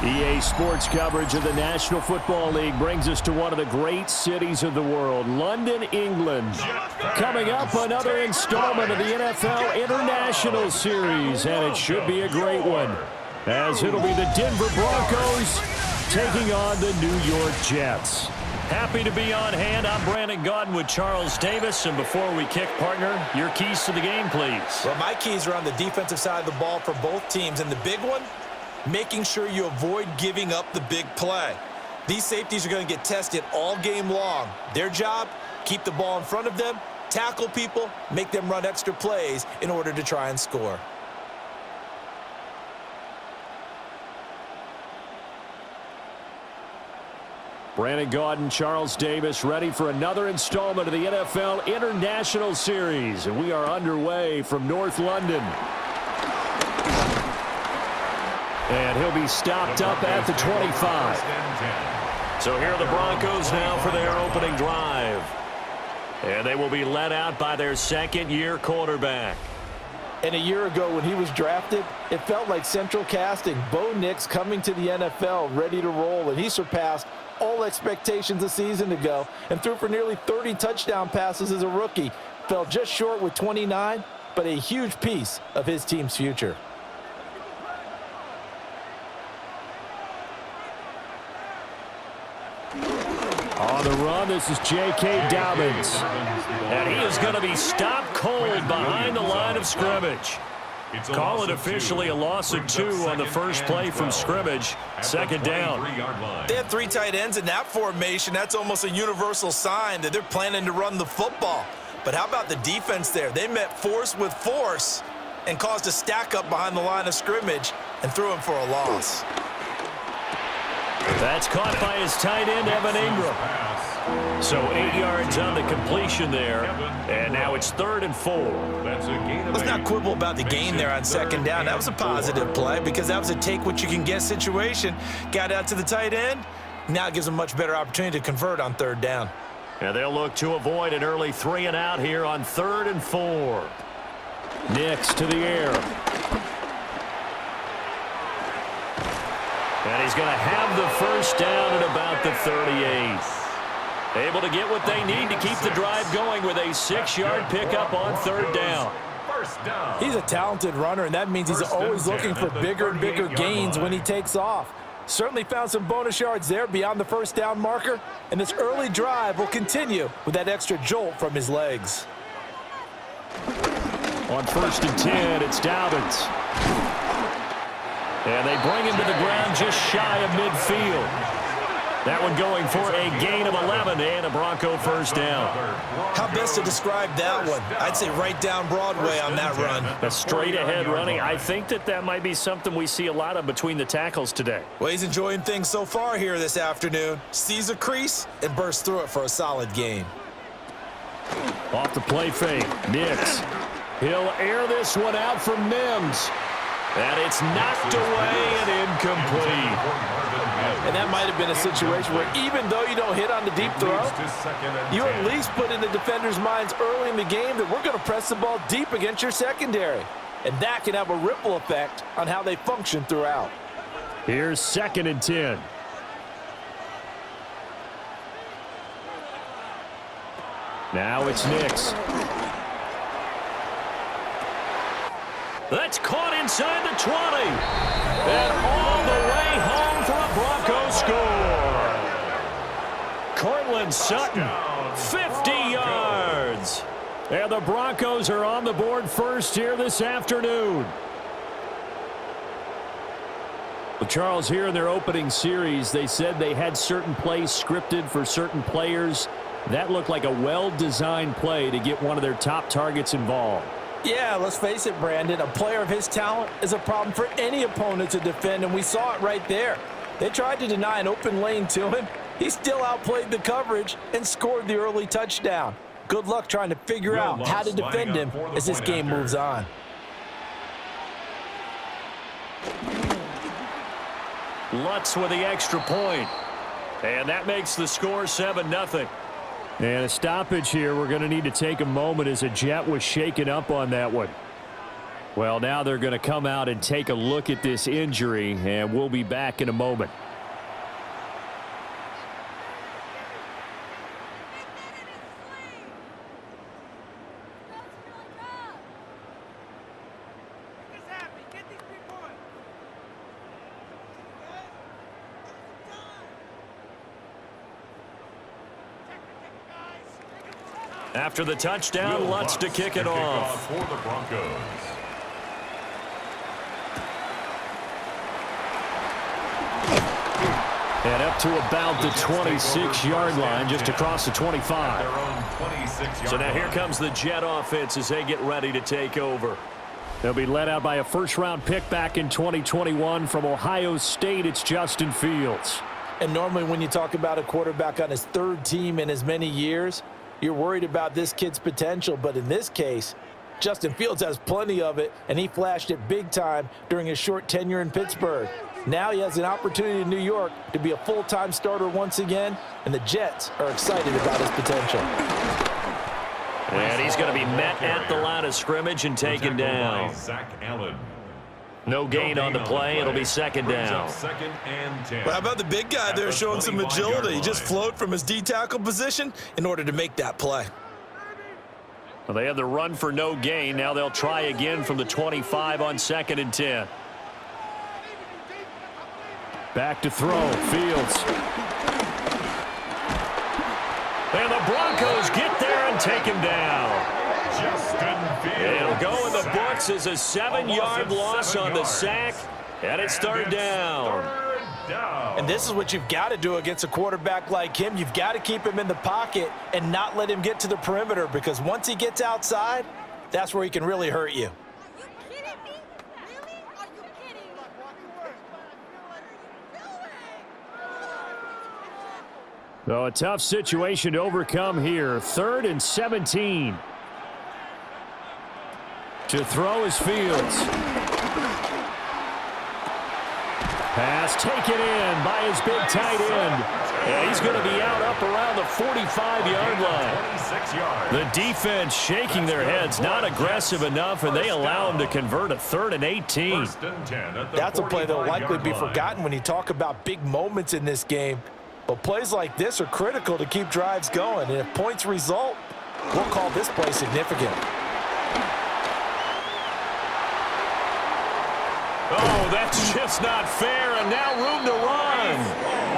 EA Sports coverage of the National Football League brings us to one of the great cities of the world, London, England. Coming up, another installment of the NFL International Series, and it should be a great one, as it'll be the Denver Broncos taking on the New York Jets. Happy to be on hand. I'm Brandon Gaudin with Charles Davis, and before we kick, partner, your keys to the game, please. Well, my keys are on the defensive side of the ball for both teams, and the big one, making sure you avoid giving up the big play. These safeties are going to get tested all game long. Their job, keep the ball in front of them, tackle people, make them run extra plays in order to try and score. Brandon Gaudin, Charles Davis, ready for another installment of the NFL International Series. And we are underway from North London. And he'll be stopped up at the 25. So here are the Broncos now for their opening drive. And they will be led out by their second-year quarterback. And a year ago when he was drafted, it felt like central casting. Bo Nix coming to the NFL ready to roll, and he surpassed all expectations a season ago and threw for nearly 30 touchdown passes as a rookie. Fell just short with 29, but a huge piece of his team's future. On the run, this is J.K. Dobbins. And he is going to be stopped cold behind the line of scrimmage. Call it officially a loss of 2 on the first play from scrimmage. Second down. They have 3 tight ends in that formation. That's almost a universal sign that they're planning to run the football. But how about the defense there? They met force with force and caused a stack up behind the line of scrimmage and threw him for a loss. That's caught by his tight end, Evan Ingram. So 8 yards on the completion there, and now it's 3rd and 4. Let's not quibble about the gain there on second down. That was a positive play because that was a take-what-you-can-get situation. Got out to the tight end. Now it gives them a much better opportunity to convert on 3rd down. And they'll look to avoid an early 3 and out here on 3rd and 4. Nix to the air. And he's going to have the first down at about the 38. Able to get what they need to keep the drive going with a 6-yard pickup on 3rd down. He's a talented runner, and that means he's always looking for bigger and bigger gains when he takes off. Certainly found some bonus yards there beyond the first down marker, and this early drive will continue with that extra jolt from his legs. On 1st and 10, it's Dobbins. And they bring him to the ground just shy of midfield. That one going for a gain of 11 and a Bronco first down. How best to describe that one? I'd say right down Broadway on that run. A straight-ahead running. I think that might be something we see a lot of between the tackles today. Well, he's enjoying things so far here this afternoon. Sees a crease and bursts through it for a solid gain. Off the play fake. Nix. He'll air this one out for Mims. And it's knocked away and incomplete. And that might have been a situation where even though you don't hit on the deep throw, you at least put in the defenders' minds early in the game that we're going to press the ball deep against your secondary. And that can have a ripple effect on how they function throughout. Here's 2nd and 10. Now it's Nix. That's caught inside the 20. And all the way home for a Bronco score. Cortland Sutton, 50 yards. And the Broncos are on the board first here this afternoon. Well, Charles, here in their opening series, they said they had certain plays scripted for certain players. That looked like a well-designed play to get one of their top targets involved. Yeah, let's face it, Brandon. A player of his talent is a problem for any opponent to defend, and we saw it right there. They tried to deny an open lane to him. He still outplayed the coverage and scored the early touchdown. Good luck trying to figure out how to defend him as this game moves on. Lutz with the extra point. And that makes the score 7-0. And a stoppage here. We're going to need to take a moment as a Jet was shaken up on that one. Well, now they're going to come out and take a look at this injury, and we'll be back in a moment. After the touchdown, Lutz to kick it off. For the Broncos. And up to about the 26-yard line, just across the 25. So now here comes the Jet offense as they get ready to take over. They'll be led out by a first-round pick back in 2021 from Ohio State. It's Justin Fields. And normally when you talk about a quarterback on his third team in as many years, you're worried about this kid's potential. But in this case, Justin Fields has plenty of it, and he flashed it big time during his short tenure in Pittsburgh. Now he has an opportunity in New York to be a full-time starter once again, and the Jets are excited about his potential. And he's going to be met at the line of scrimmage and taken down. No gain on the play. It'll be second down. Well, how about the big guy there showing some agility? He just flowed from his D-tackle position in order to make that play. Well, they have the run for no gain. Now they'll try again from the 25 on 2nd and 10. Back to throw. Fields. And the Broncos get there and take him down. It'll go in the books as a 7-yard loss on the sack, and it's third down. And this is what you've got to do against a quarterback like him. You've got to keep him in the pocket and not let him get to the perimeter, because once he gets outside, that's where he can really hurt you. So a tough situation to overcome here. 3rd and 17. To throw is Fields. Pass taken in by his big tight end. And he's going to be out up around the 45-yard line. The defense shaking their heads, not aggressive enough, and they allow him to convert a 3rd and 18. That's a play that will likely be forgotten when you talk about big moments in this game. But plays like this are critical to keep drives going. And if points result, we'll call this play significant. Oh, that's just not fair, and now room to run.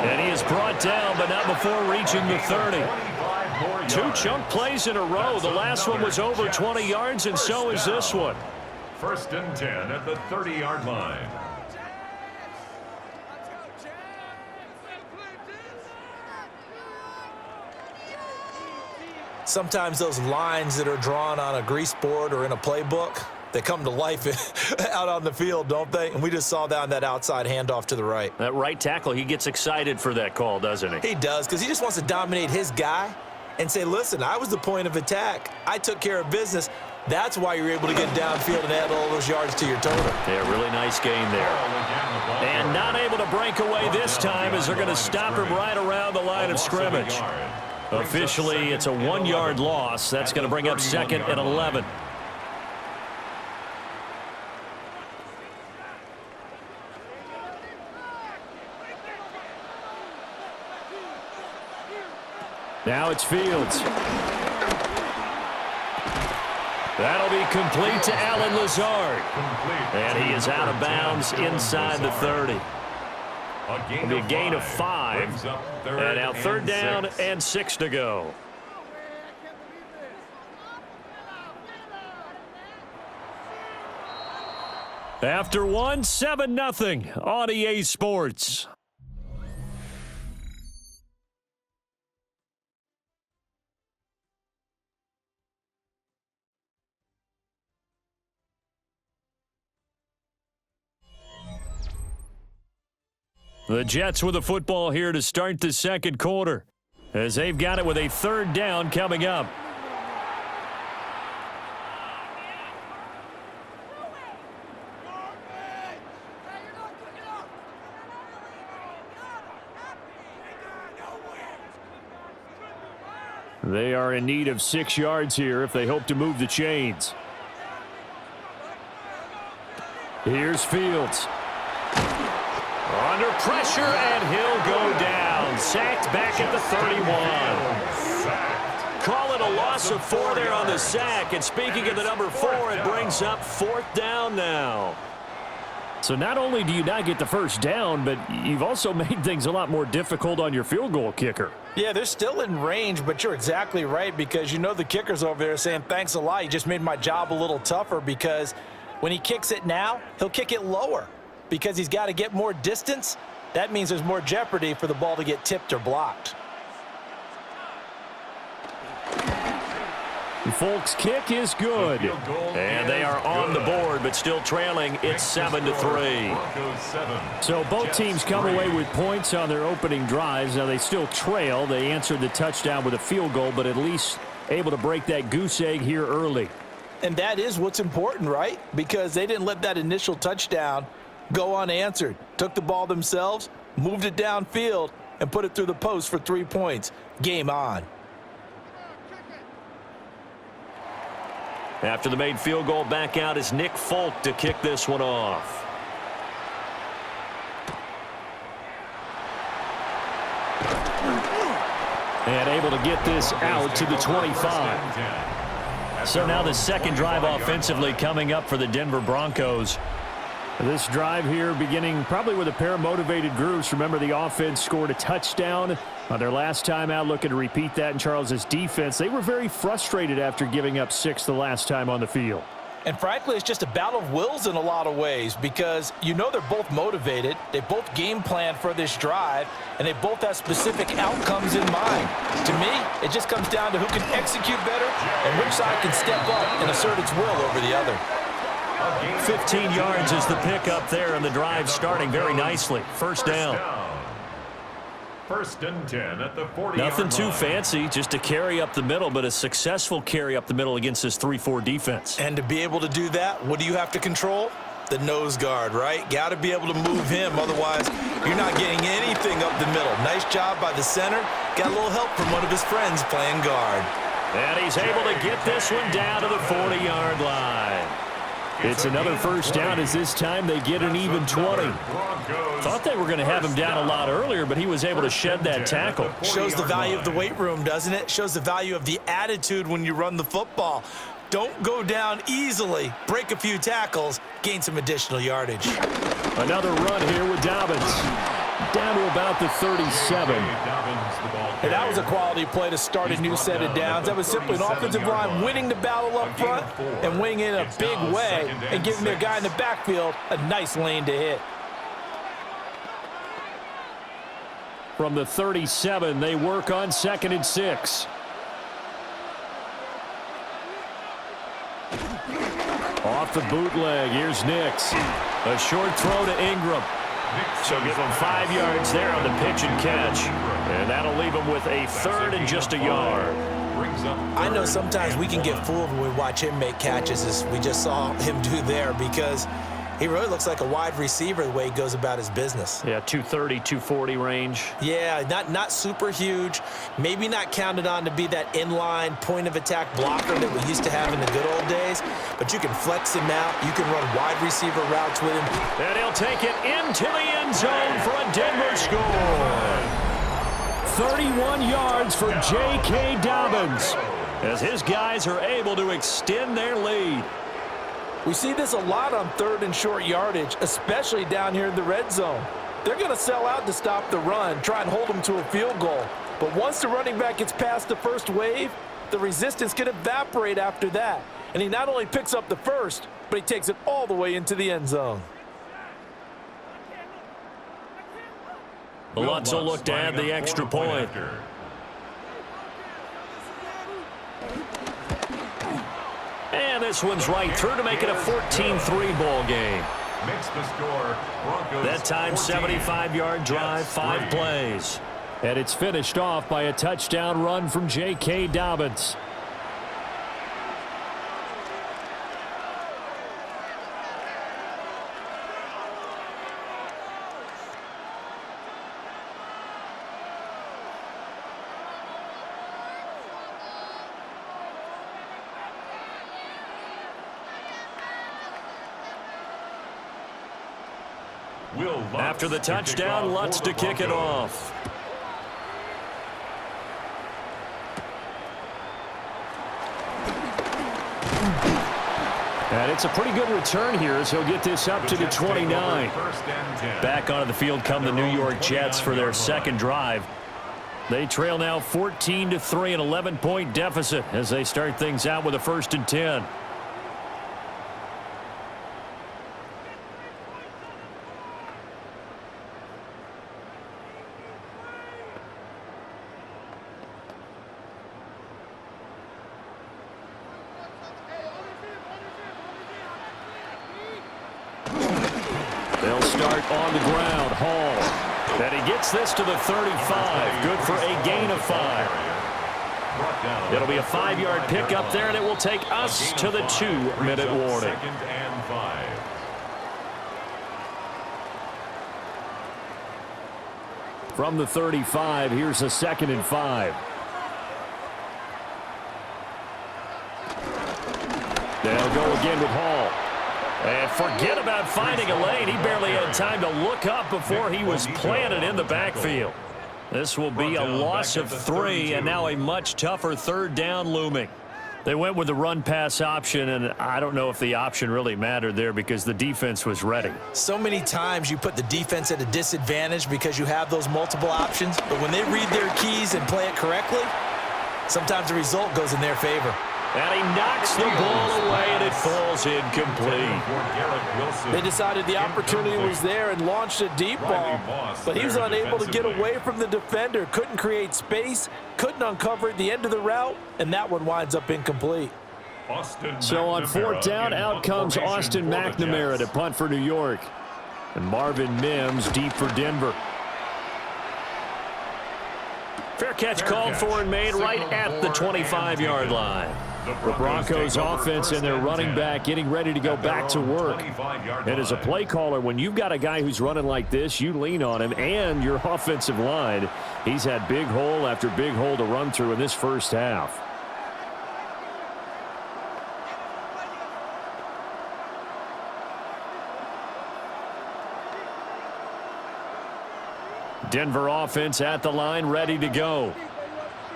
And he is brought down, but not before reaching the 30. 2 chunk plays in a row. The last one was over 20 yards, and so is this one. 1st and 10 at the 30-yard line. Sometimes those lines that are drawn on a grease board or in a playbook, they come to life out on the field, don't they? And we just saw down that outside handoff to the right. That right tackle, he gets excited for that call, doesn't he? He does, because he just wants to dominate his guy and say, listen, I was the point of attack. I took care of business. That's why you're able to get downfield and add all those yards to your total. Yeah, really nice gain there. And not able to break away this time as they're going to stop him right around the line of scrimmage. Officially, it's a 1-yard loss. That's going to bring up 2nd and 11. Now it's Fields. That'll be complete to Allen Lazard. And he is out of bounds inside the 30. It'll be a gain of 5. And now 3rd down and 6 to go. After 1, 7-0 on EA Sports. The Jets with the football here to start the 2nd quarter, as they've got it with a 3rd down coming up. They are in need of 6 yards here if they hope to move the chains. Here's Fields. Under pressure, and he'll go down. Sacked back at the 31. Call it a loss of 4 there on the sack. And speaking of the number 4, it brings up 4th down now. So not only do you not get the first down, but you've also made things a lot more difficult on your field goal kicker. Yeah, they're still in range, but you're exactly right because you know the kicker's over there saying, thanks a lot. You just made my job a little tougher because when he kicks it now, he'll kick it lower because he's got to get more distance. That means there's more jeopardy for the ball to get tipped or blocked. Folks' kick is good. And they are on the board, but still trailing. It's 7-3. So both teams come away with points on their opening drives. Now they still trail. They answered the touchdown with a field goal, but at least able to break that goose egg here early. And that is what's important, right? Because they didn't let that initial touchdown go unanswered. Took the ball themselves, moved it downfield, and put it through the post for 3 points. Game on. After the made field goal, back out is Nick Folk to kick this one off. And able to get this out to the 25. So now the second drive offensively coming up for the Denver Broncos. This drive here beginning probably with a pair of motivated groups. Remember, the offense scored a touchdown on their last time out, looking to repeat that in Charles's defense. They were very frustrated after giving up 6 the last time on the field. And frankly, it's just a battle of wills in a lot of ways because you know they're both motivated. They both game plan for this drive, and they both have specific outcomes in mind. To me, it just comes down to who can execute better and which side can step up and assert its will over the other. 15 yards is the pickup there, and the drive starting very nicely. First down. First and 10 at the 40-yard line. Nothing too fancy, just a carry up the middle, but a successful carry up the middle against this 3-4 defense. And to be able to do that, what do you have to control? The nose guard, right? Got to be able to move him, otherwise you're not getting anything up the middle. Nice job by the center. Got a little help from one of his friends playing guard. And he's able to get this one down to the 40-yard line. It's another first down as this time they get an even 20. Thought they were going to have him down a lot earlier, but he was able to shed that tackle. Shows the value of the weight room, doesn't it? Shows the value of the attitude when you run the football. Don't go down easily. Break a few tackles. Gain some additional yardage. Another run here with Dobbins. Down to about the 37. And that was a quality play to start a new set of downs. That was simply an offensive line winning the battle up front and winning in a big way and giving their guy in the backfield a nice lane to hit. From the 37, they work on 2nd and 6. Off the bootleg, here's Nix. A short throw to Ingram. So give him 5 yards there on the pitch and catch. And that'll leave him with a 3rd and just a yard. I know sometimes we can get fooled when we watch him make catches, as we just saw him do there, because he really looks like a wide receiver the way he goes about his business. Yeah, 230, 240 range. Yeah, not super huge. Maybe not counted on to be that inline point-of-attack blocker that we used to have in the good old days, but you can flex him out. You can run wide receiver routes with him. And he'll take it into the end zone for a Denver score. 31 yards for J.K. Dobbins as his guys are able to extend their lead. We see this a lot on 3rd and short yardage, especially down here in the red zone. They're going to sell out to stop the run, try and hold them to a field goal. But once the running back gets past the first wave, the resistance can evaporate after that. And he not only picks up the first, but he takes it all the way into the end zone. The Lutz will look to add the extra point. And this one's right through to make it a 14-3 ball game. Makes the score. Broncos that time, 75-yard drive, 5 plays. And it's finished off by a touchdown run from J.K. Dobbins. After the touchdown, Lutz to kick it off. And it's a pretty good return here as he'll get this up to the 29. Back onto the field come the New York Jets for their second drive. They trail now 14-3, an 11-point deficit as they start things out with a 1st and 10. They'll start on the ground. Hall. And he gets this to the 35. Good for a gain of 5. It'll be a 5-yard pickup there, and it will take us to the 2-minute warning. From the 35, here's a 2nd and 5. They'll go again with Hall. And forget about finding a lane. He barely had time to look up before he was planted in the backfield. This will be a loss of 3, and now a much tougher 3rd down looming. They went with the run-pass option, and I don't know if the option really mattered there because the defense was ready. So many times you put the defense at a disadvantage because you have those multiple options, but when they read their keys and play it correctly, sometimes the result goes in their favor. And he knocks the ball away, and it falls incomplete. They decided the opportunity was there and launched a deep ball, but he was unable to get away from the defender, couldn't create space, couldn't uncover at the end of the route, and that one winds up incomplete. So on 4th down, out comes Austin McNamara to punt for New York. And Marvin Mims deep for Denver. Fair catch called for and made right at the 25-yard line. The Broncos offense and their running back getting ready to go back to work. And as a play caller, when you've got a guy who's running like this, you lean on him and your offensive line. He's had big hole after big hole to run through in this first half. Denver offense at the line, ready to go.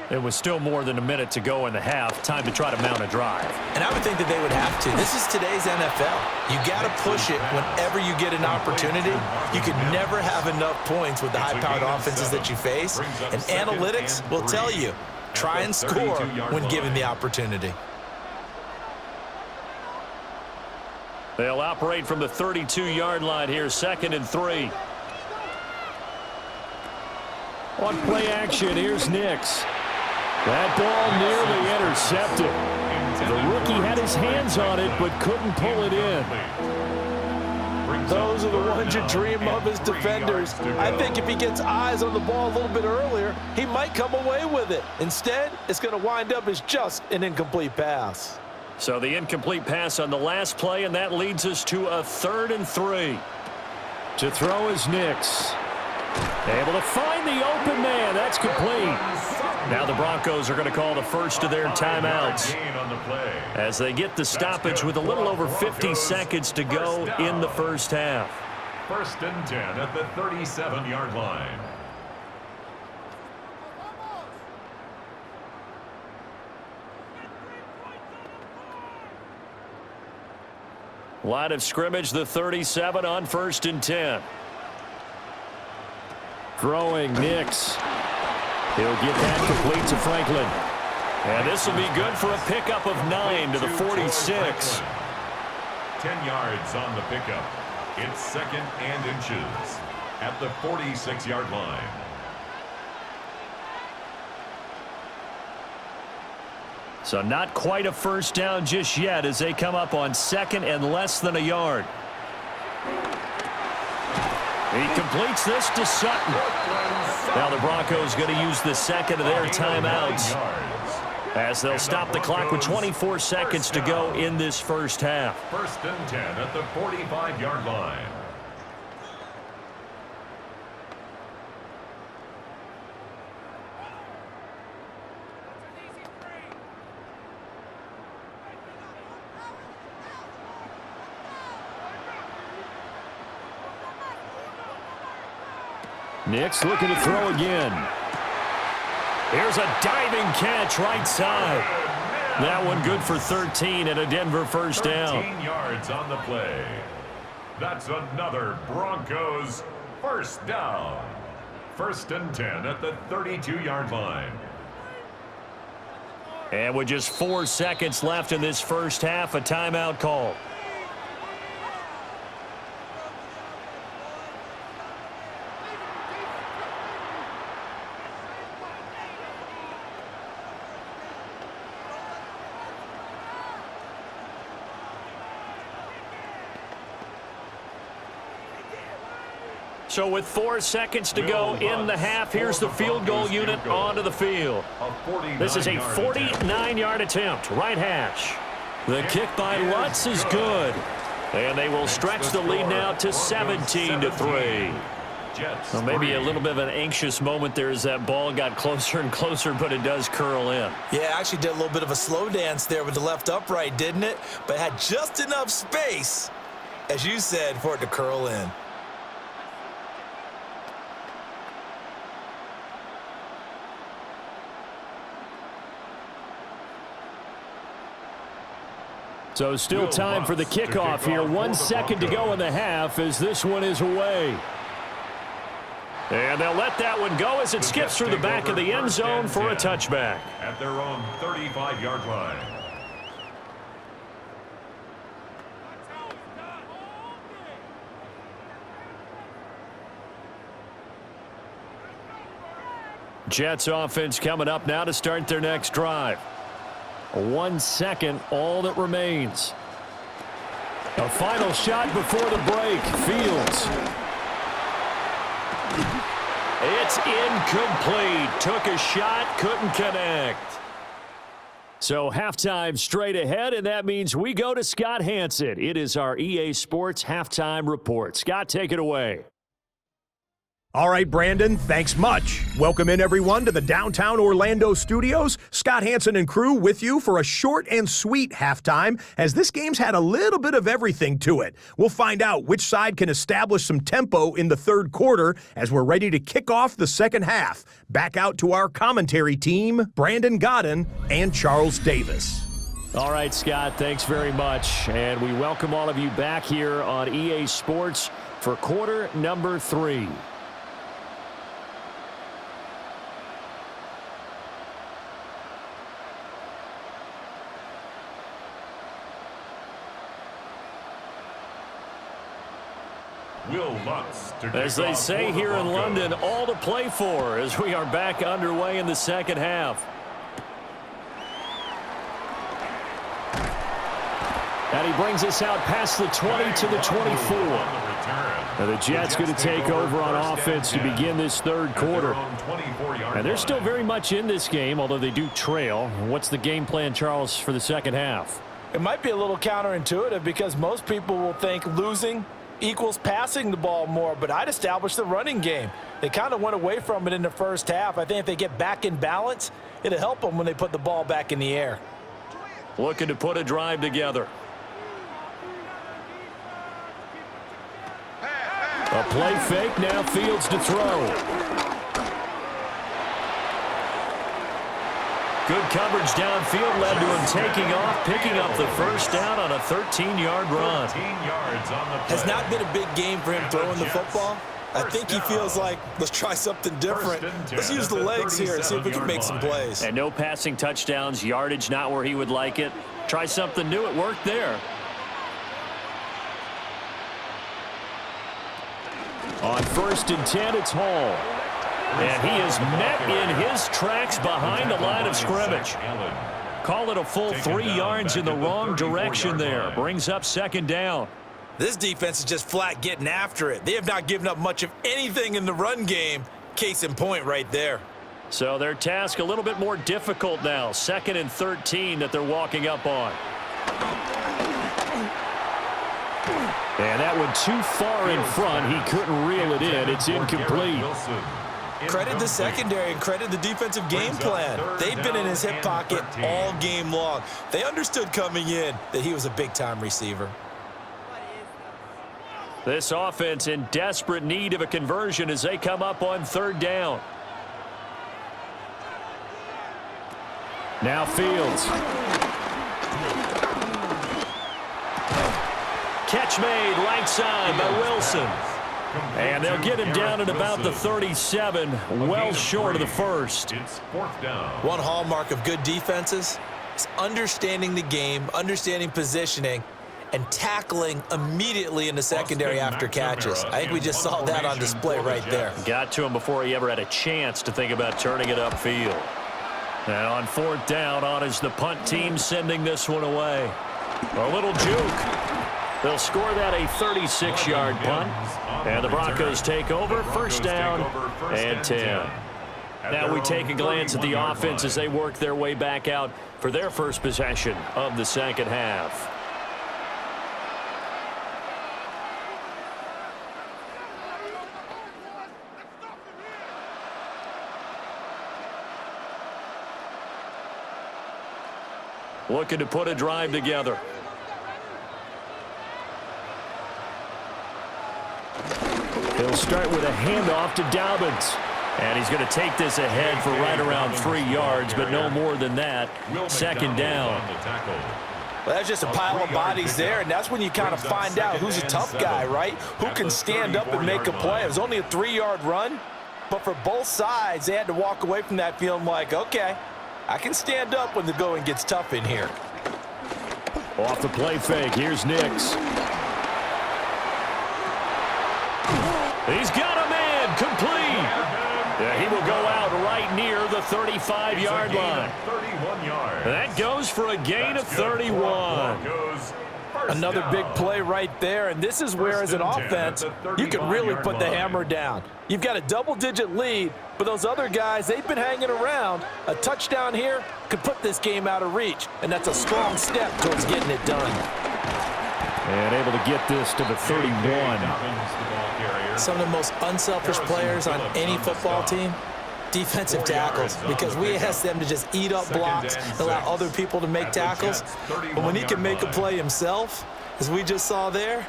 It was still more than a minute to go in the half. Time to try to mount a drive. And I would think that they would have to. This is today's NFL. You got to push it whenever you get an opportunity. You can never have enough points with the high-powered offenses that you face. And analytics will tell you, try and score when given the opportunity. They'll operate from the 32-yard line here, 2nd and 3. On play action, here's Nix. That ball nearly intercepted. The rookie had his hands on it but couldn't pull it in. Those are the ones you dream of as defenders. I think if he gets eyes on the ball a little bit earlier, he might come away with it. Instead, it's going to wind up as just an incomplete pass. So the incomplete pass on the last play, and that leads us to a 3rd and 3. To throw is Nix. Able to find the open man. That's complete. Now the Broncos are going to call the first of their timeouts as they get the stoppage with a little over 50 seconds to go in the first half. 1st and 10 at the 37-yard line. Line of scrimmage, the 37 on 1st and 10. Throwing Nix. He'll get that complete to Franklin. And this will be good for a pickup of 9 to the 46. 10 yards on the pickup. It's 2nd and inches at the 46-yard line. So not quite a first down just yet as they come up on 2nd and less than a yard. He completes this to Sutton. Now the Broncos going to use the 2nd of their timeouts as they'll stop the clock with 24 seconds to go in this first half. 1st and 10 at the 45-yard line. Nix looking to throw again. Here's a diving catch right side. That one good for 13 and a Denver first down. 13 yards on the play. That's another Broncos first down. 1st and 10 at the 32-yard line. And with just 4 seconds left in this first half, a timeout call. So with 4 seconds to go in the half, here's the field goal unit onto the field. This is a 49-yard attempt, right hash. The kick by Lutz is good. And they will stretch the lead now to 17-3. Well, maybe a little bit of an anxious moment there as that ball got closer and closer, but it does curl in. Yeah, actually did a little bit of a slow dance there with the left upright, didn't it? But had just enough space, as you said, for it to curl in. So still time for the kickoff here. 1 second to go in the half as this one is away. And they'll let that one go as it skips through the back of the end zone for a touchback. At their own 35-yard line. Jets offense coming up now to start their next drive. 1 second, all that remains. A final shot before the break. Fields. It's incomplete. Took a shot, couldn't connect. So halftime straight ahead, and that means we go to Scott Hanson. It is our EA Sports halftime report. Scott, take it away. All right, Brandon, thanks much. Welcome in, everyone, to the downtown Orlando studios. Scott Hanson and crew with you for a short and sweet halftime, as this game's had a little bit of everything to it. We'll find out which side can establish some tempo in the third quarter as we're ready to kick off the second half. Back out to our commentary team, Brandon Godden and Charles Davis. All right, Scott, thanks very much. And we welcome all of you back here on EA Sports for quarter number 3. As they say here in London, all to play for as we are back underway in the second half. And he brings us out past the 20 to the 24. Now the Jets going to take over on offense to begin this third quarter. And they're still very much in this game, although they do trail. What's the game plan, Charles, for the second half? It might be a little counterintuitive because most people will think losing equals passing the ball more, but I'd establish the running game. They kind of went away from it in the first half. I think if they get back in balance, it'll help them when they put the ball back in the air. Looking to put a drive together. A play fake, now Fields to throw. Good coverage downfield led to him taking off, picking up the first down on a 13-yard run. 13 yards on the play. Has not been a big game for him throwing the football. I think he feels like, let's try something different. Let's use the legs here and see if we can make some plays. And no passing touchdowns, yardage not where he would like it. Try something new, it worked there. On 1st and 10, it's Hall. And he is met in his tracks behind the line of scrimmage. Call it a full 3 yards in the wrong direction there. Brings up second down. This defense is just flat getting after it. They have not given up much of anything in the run game. Case in point right there. So their task a little bit more difficult now. 2nd and 13 that they're walking up on. And that one too far in front. He couldn't reel it in. It's incomplete. Credit the secondary and credit the defensive game plan. They've been in his hip pocket all game long. They understood coming in that he was a big-time receiver. This offense in desperate need of a conversion as they come up on 3rd down. Now Fields. Catch made right side by Wilson. And they'll get him down at about the 37, well short of the first. It's 4th down. One hallmark of good defenses is understanding the game, understanding positioning, and tackling immediately in the secondary after catches. I think we just saw that on display right there. Got to him before he ever had a chance to think about turning it upfield. And on 4th down, on is the punt team sending this one away. A little juke. They'll score that a 36-yard punt. And the Broncos take over, 1st down and 10. Now we take a glance at the offense as they work their way back out for their first possession of the 2nd half. Looking to put a drive together. He'll start with a handoff to Dobbins. And he's going to take this ahead for right around 3 yards, but no more than that. 2nd down. Well, that's just a pile of bodies there, and that's when you kind of find out who's a tough guy, right? Who can stand up and make a play. It was only a 3-yard run, but for both sides, they had to walk away from that feeling like, okay, I can stand up when the going gets tough in here. Off the play fake, here's Nix. He's got a man, complete. Yeah, he will go out right near the 35-yard line. 31 yards. That goes for a gain of 31. Another big play right there, and this is where, as an offense, you can really put the hammer down. You've got a double-digit lead, but those other guys, they've been hanging around. A touchdown here could put this game out of reach, and that's a strong step towards getting it done. And able to get this to the 31. Some of the most unselfish players on any football team, defensive tackles, because we ask them to just eat up blocks and allow other people to make tackles. But when he can make a play himself, as we just saw there,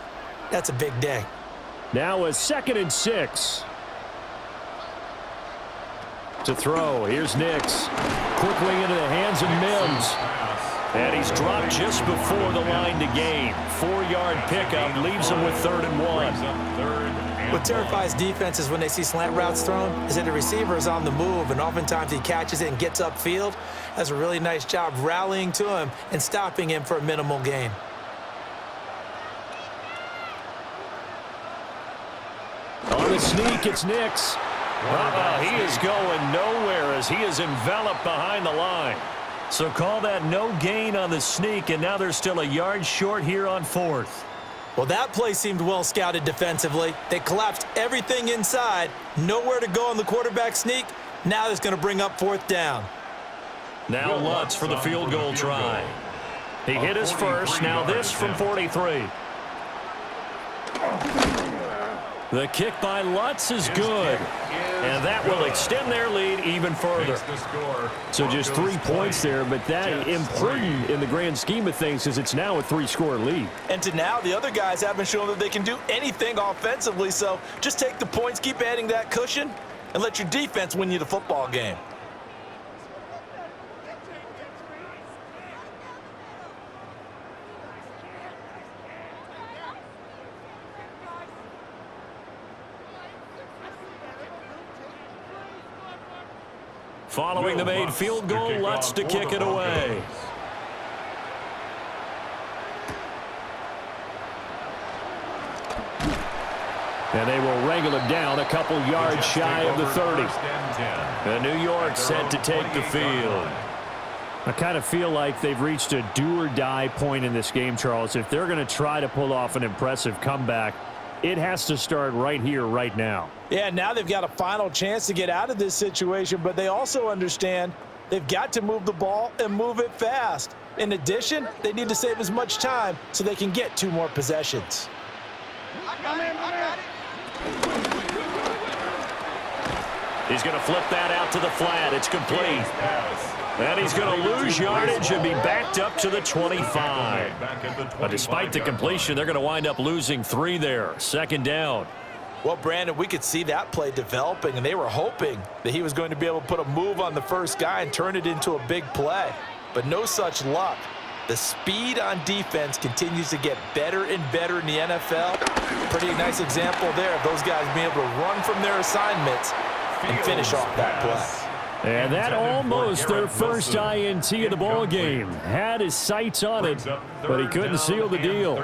that's a big day. Now a 2nd and 6. To throw, here's Nix. Quickly into the hands of Mims. And he's dropped just before the line to gain. 4-yard pickup leaves him with 3rd and 1. What terrifies defenses when they see slant routes thrown is that the receiver is on the move, and oftentimes he catches it and gets upfield. Does a really nice job rallying to him and stopping him for a minimal gain. On the sneak, it's Nix. He is going nowhere as he is enveloped behind the line. So call that no gain on the sneak, and now they're still a yard short here on 4th. Well, that play seemed well scouted defensively. They collapsed everything inside. Nowhere to go on the quarterback sneak. Now that's going to bring up 4th down. Now Lutz for the field goal try. He hit his first. Now this from 43. The kick by Lutz is good. And that will extend their lead even further. So just 3 points there, but that imprudent in the grand scheme of things as it's now a 3-score lead. And to now, the other guys haven't shown that they can do anything offensively, so just take the points, keep adding that cushion, and let your defense win you the football game. Following the made field goal, Lutz to kick it away. And they will wrangle him down a couple yards shy of the 30. And New York set to take the field. I kind of feel like they've reached a do-or-die point in this game, Charles. If they're going to try to pull off an impressive comeback, it has to start right here, right now. Yeah, now they've got a final chance to get out of this situation, but they also understand they've got to move the ball and move it fast. In addition, they need to save as much time so they can get 2 more possessions. He's going to flip that out to the flat. It's complete. And he's going to lose yardage and be backed up to the 25. But despite the completion, they're going to wind up losing 3 there. Second down. Well, Brandon, we could see that play developing, and they were hoping that he was going to be able to put a move on the first guy and turn it into a big play. But no such luck. The speed on defense continues to get better and better in the NFL. Pretty nice example there of those guys being able to run from their assignments and finish off that play. And that almost their first INT of the ball game. Had his sights on it, but he couldn't seal the deal.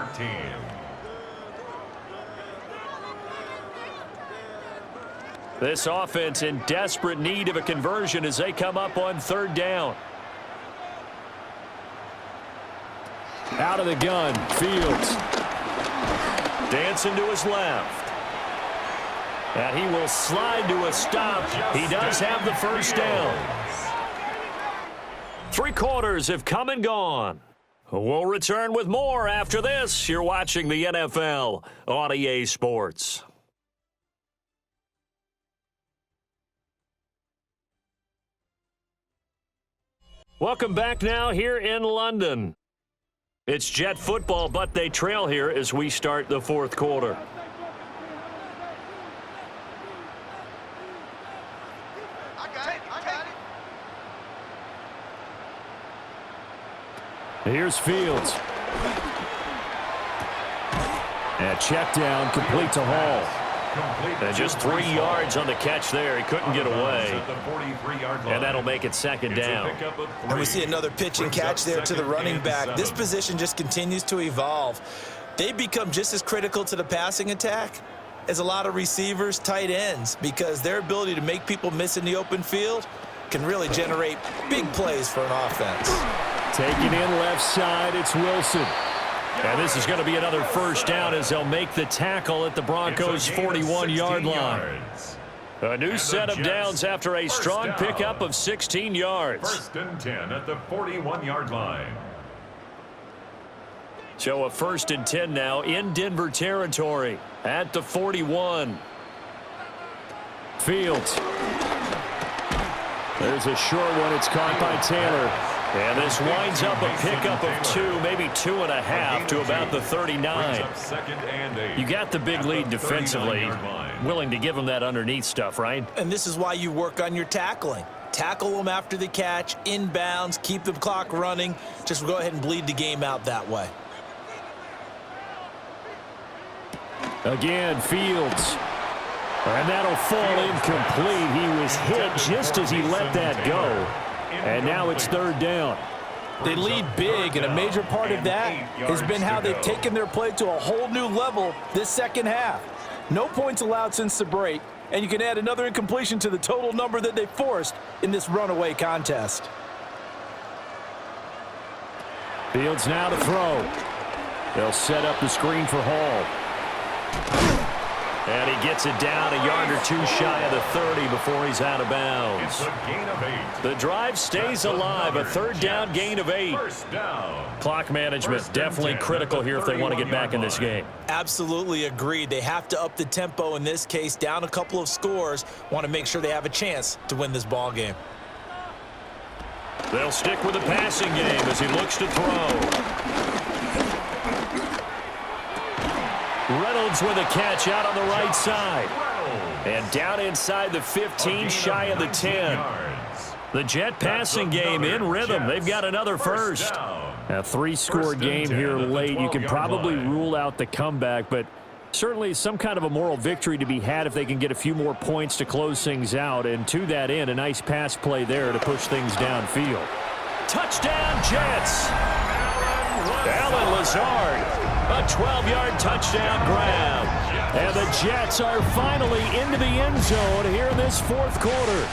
This offense in desperate need of a conversion as they come up on third down. Out of the gun, Fields. Dancing to his left. And he will slide to a stop. He does have the first down. 3 quarters have come and gone. We'll return with more after this. You're watching the NFL on EA Sports. Welcome back now here in London. It's Jet football, but they trail here as we start the 4th quarter. Here's Fields. And check down, complete to Hall. And just 3 yards on the catch there. He couldn't get away. And that'll make it second down. And we see another pitch and catch there to the running back. This position just continues to evolve. They become just as critical to the passing attack as a lot of receivers, tight ends, because their ability to make people miss in the open field can really generate big plays for an offense. Taking in left side, it's Wilson. And this is going to be another first down as they'll make the tackle at the Broncos' 41-yard line. A new set of downs after a strong pickup of 16 yards. 1st and 10 at the 41-yard line. So a 1st and 10 now in Denver territory at the 41. Fields. There's a short one. It's caught by Taylor. And this winds up a pickup of 2, maybe 2.5 to about the 39. You got the big lead defensively. Willing to give them that underneath stuff, right? And this is why you work on your tackling. Tackle them after the catch, inbounds, keep the clock running. Just go ahead and bleed the game out that way. Again, Fields. And that'll fall incomplete. He was hit just as he let that go. And now it's 3rd down. They lead big, and a major part of that has been how they've taken their play to a whole new level this second half. No points allowed since the break, and you can add another incompletion to the total number that they forced in this runaway contest. Fields now to throw. They'll set up the screen for Hall. And he gets it down a yard or 2 shy of the 30 before he's out of bounds. It's a gain of 8. The drive stays alive. A 3rd down gain of 8. First down. Clock management definitely critical here if they want to get back in this game. Absolutely agreed. They have to up the tempo in this case, down a couple of scores. Want to make sure they have a chance to win this ball game. They'll stick with the passing game as he looks to throw. Reynolds with a catch out on the right side. And down inside the 15, shy of the 10. The Jet passing game in rhythm. They've got another first. A 3-score game here late. You can probably rule out the comeback, but certainly some kind of a moral victory to be had if they can get a few more points to close things out. And to that end, a nice pass play there to push things downfield. Touchdown, Jets! Allen Lazard. A 12-yard touchdown grab. And the Jets are finally into the end zone here in this 4th quarter.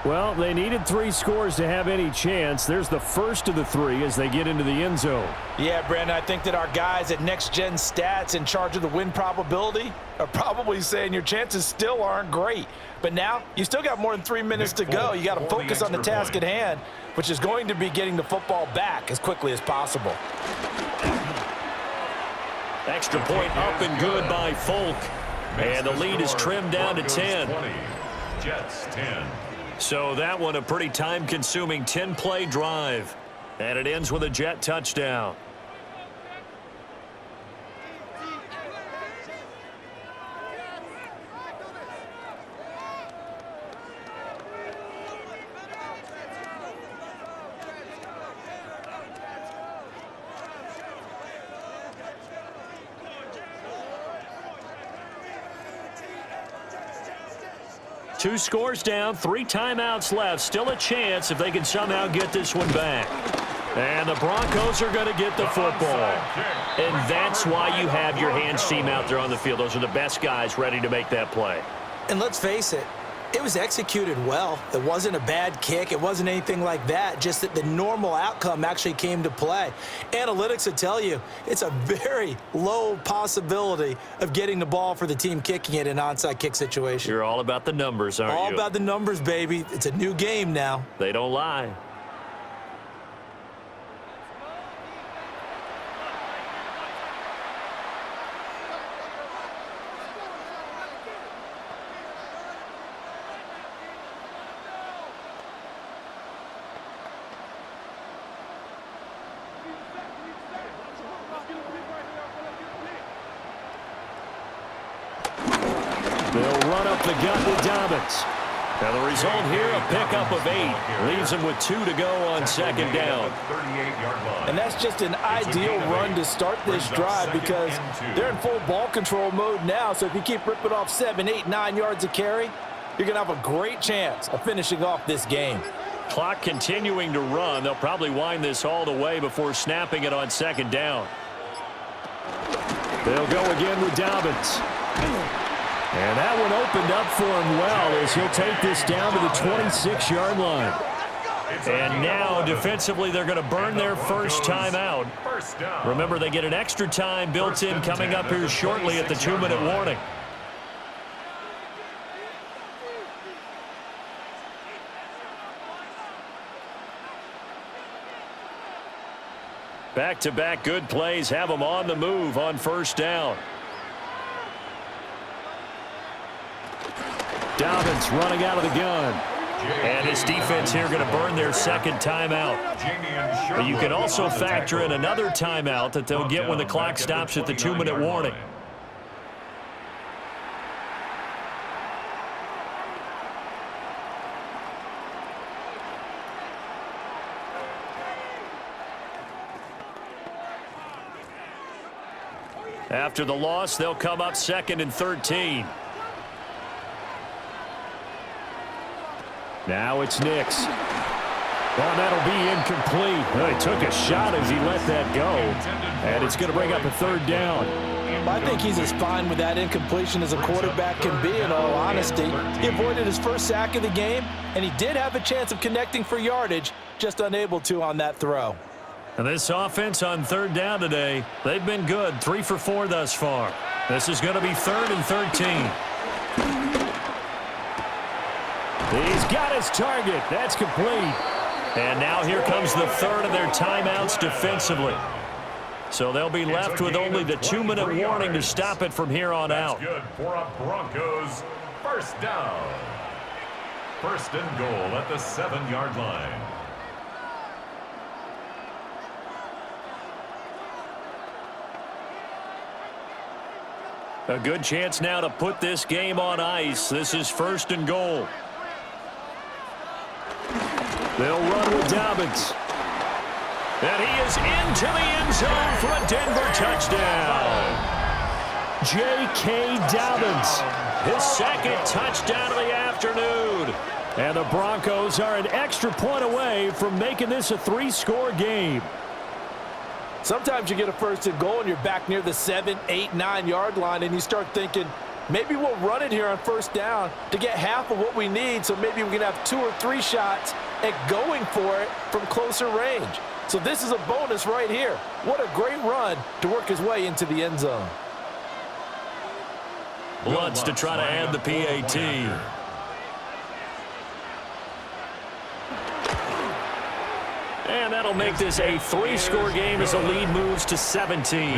Well, they needed 3 scores to have any chance. There's the first of the 3 as they get into the end zone. Yeah, Brandon, I think that our guys at Next Gen Stats in charge of the win probability are probably saying your chances still aren't great. But now you still got more than 3 minutes to go. You got to focus on the task at hand, which is going to be getting the football back as quickly as possible. Extra point up and good by Folk. And the lead is trimmed down to 10. Jets 10. So that one a pretty time-consuming 10-play drive. And it ends with a Jet touchdown. Two scores down, 3 timeouts left. Still a chance if they can somehow get this one back. And the Broncos are going to get the football. And that's why you have your hands team out there on the field. Those are the best guys ready to make that play. And let's face it, it was executed well. It wasn't a bad kick. It wasn't anything like that. Just that the normal outcome actually came to play. Analytics will tell you it's a very low possibility of getting the ball for the team kicking it in an onside kick situation. You're all about the numbers, aren't you? All about the numbers, baby. It's a new game now. They don't lie. They'll run up the gut with Dobbins. Now the result here, a pickup of 8. Leaves them with 2 to go on second down. And that's just an ideal run to start this drive because they're in full ball control mode now. So if you keep ripping off 7, 8, 9 yards of carry, you're going to have a great chance of finishing off this game. Clock continuing to run. They'll probably wind this all the way before snapping it on second down. They'll go again with Dobbins. And that one opened up for him well as he'll take this down to the 26-yard line. And now, defensively, they're going to burn their first time out. Remember, they get an extra time built in coming up here shortly at the 2-minute warning. Back-to-back good plays have them on the move on first down. Dobbins running out of the gun. And his defense here going to burn their second timeout. But you can also factor in another timeout that they'll get when the clock stops at the 2-minute warning. After the loss, they'll come up 2nd and 13. Now it's Nix. Well, that'll be incomplete. Well, he took a shot as he let that go. And it's going to bring up a 3rd down. I think he's as fine with that incompletion as a quarterback can be, in all honesty. He avoided his first sack of the game, and he did have a chance of connecting for yardage, just unable to on that throw. And this offense on 3rd down today, they've been good. 3 for 4 thus far. This is going to be 3rd and 13. He's got his target. That's complete. And now here comes the 3rd of their timeouts defensively. So they'll be left with only the 2-minute warning to stop it from here on out. Good for a Broncos first down. 1st and goal at the 7-yard line. A good chance now to put this game on ice. This is 1st and goal. They'll run with Dobbins. And he is into the end zone for a Denver touchdown. J.K. Dobbins, his 2nd touchdown of the afternoon. And the Broncos are an extra point away from making this a 3-score game. Sometimes you get a 1st and goal and you're back near the 7, 8, 9-yard line, and you start thinking, maybe we'll run it here on 1st down to get half of what we need, so maybe we can have 2 or 3 shots at going for it from closer range. So this is a bonus right here. What a great run to work his way into the end zone. Lutz to try to add the PAT. And that'll make this a 3-score game as the lead moves to 17.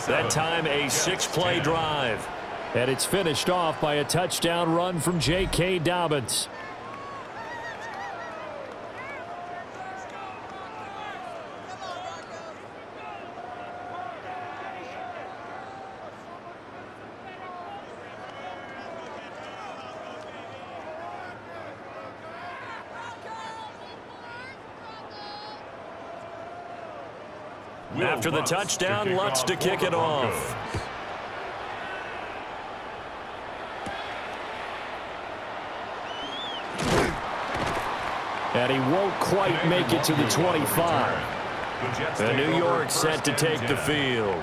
That time a 6-play drive. And it's finished off by a touchdown run from J.K. Dobbins. After the touchdown, Lutz to kick it off. And he won't quite make it to the 25. The New York set to take the field.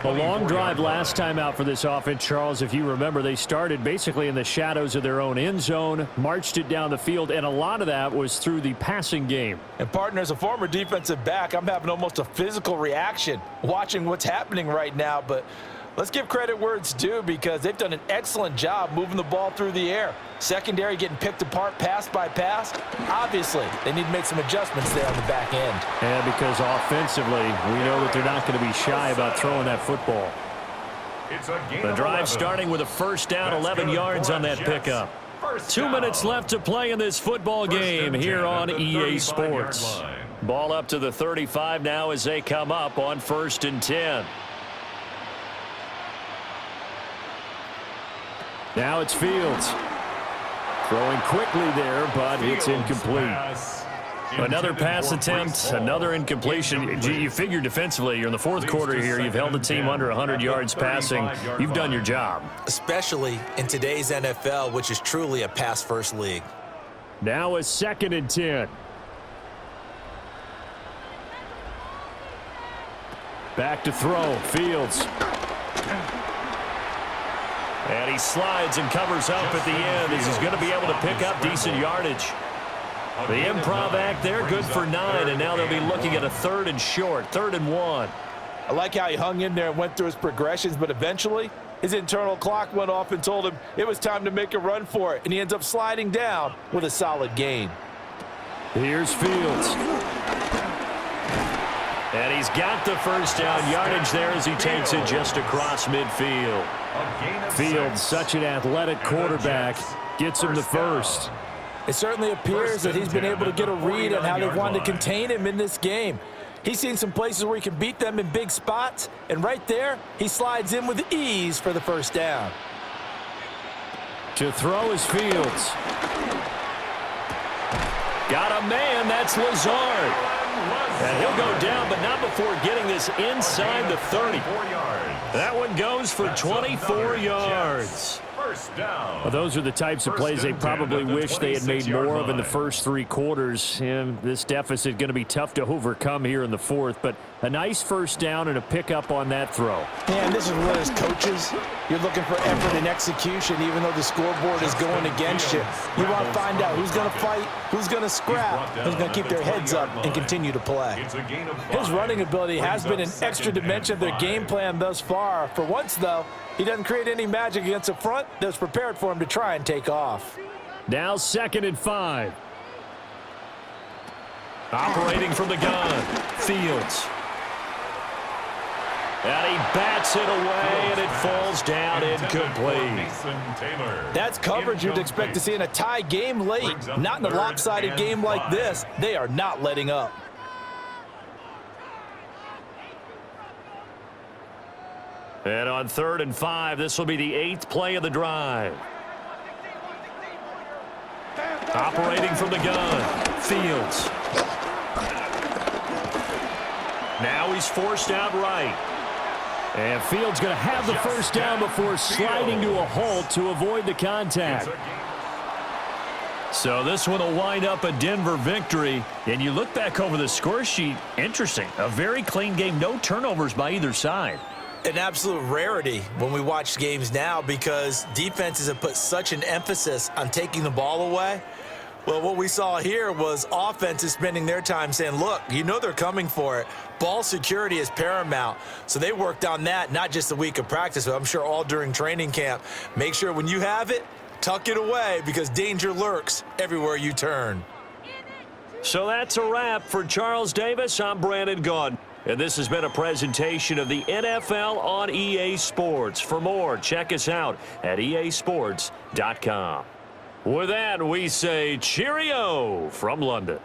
A long drive last time out for this offense, Charles. If you remember, they started basically in the shadows of their own end zone, marched it down the field, and a lot of that was through the passing game. And, partner, as a former defensive back, I'm having almost a physical reaction watching what's happening right now. But let's give credit where it's due, because they've done an excellent job moving the ball through the air. Secondary getting picked apart pass by pass. Obviously, they need to make some adjustments there on the back end. And because offensively, we know that they're not going to be shy about throwing that football. The drive starting with a first down, 11 yards on that pickup. 2 minutes left to play in this football game here on EA Sports. Ball up to the 35 now as they come up on 1st and 10. Now it's Fields. Throwing quickly there, but it's incomplete. Another pass attempt, another incompletion. You figure defensively, you're in the fourth quarter here. You've held the team under 100 yards passing. You've done your job. Especially in today's NFL, which is truly a pass-first league. Now a 2nd and 10. Back to throw. Fields. And he slides and covers up at the end as he's going to be able to pick up decent yardage. The improv act there, good for 9, and now they'll be looking at a 3rd and short, 3rd and 1. I like how he hung in there and went through his progressions, but eventually his internal clock went off and told him it was time to make a run for it, and he ends up sliding down with a solid gain. Here's Fields. And he's got the first down yardage there as he takes it just across midfield. Fields, such an athletic quarterback, gets him the first. It certainly appears that he's been able to get a read on how they've wanted to contain him in this game. He's seen some places where he can beat them in big spots, and right there, he slides in with ease for the first down. To throw is Fields. Got a man, that's Lazard. And he'll go down, but not before getting this inside the 30. That one goes for 24 yards. Well, those are the types of plays they probably wish they had made more of in the first 3 quarters. And this deficit going to be tough to overcome here in the 4th. But a nice first down and a pickup on that throw. And this is where, as coaches, you're looking for effort and execution, even though the scoreboard is going against you. You want to find out who's going to fight, who's going to scrap, who's going to keep their heads up and continue to play. His running ability has been an extra dimension of their game plan thus far. For once, though, he doesn't create any magic against the front that's prepared for him to try and take off. Now 2nd and 5. Operating from the gun, Fields. And he bats it away, and it falls down incomplete. That's coverage you'd expect to see in a tie game late. Not in a lopsided game like this. They are not letting up. And on 3rd and 5, this will be the 8th play of the drive. Operating from the gun, Fields. Now he's forced out right. And Fields going to have the first down before sliding to a halt to avoid the contact. So this one will wind up a Denver victory. And you look back over the score sheet, interesting. A very clean game, no turnovers by either side. An absolute rarity when we watch games now, because defenses have put such an emphasis on taking the ball away. Well, what we saw here was offenses spending their time saying, look, you know they're coming for it. Ball security is paramount. So they worked on that, not just a week of practice, but I'm sure all during training camp. Make sure when you have it, tuck it away, because danger lurks everywhere you turn. So that's a wrap for Charles Davis. I'm Brandon Gaudin. And this has been a presentation of the NFL on EA Sports. For more, check us out at easports.com. With that, we say cheerio from London.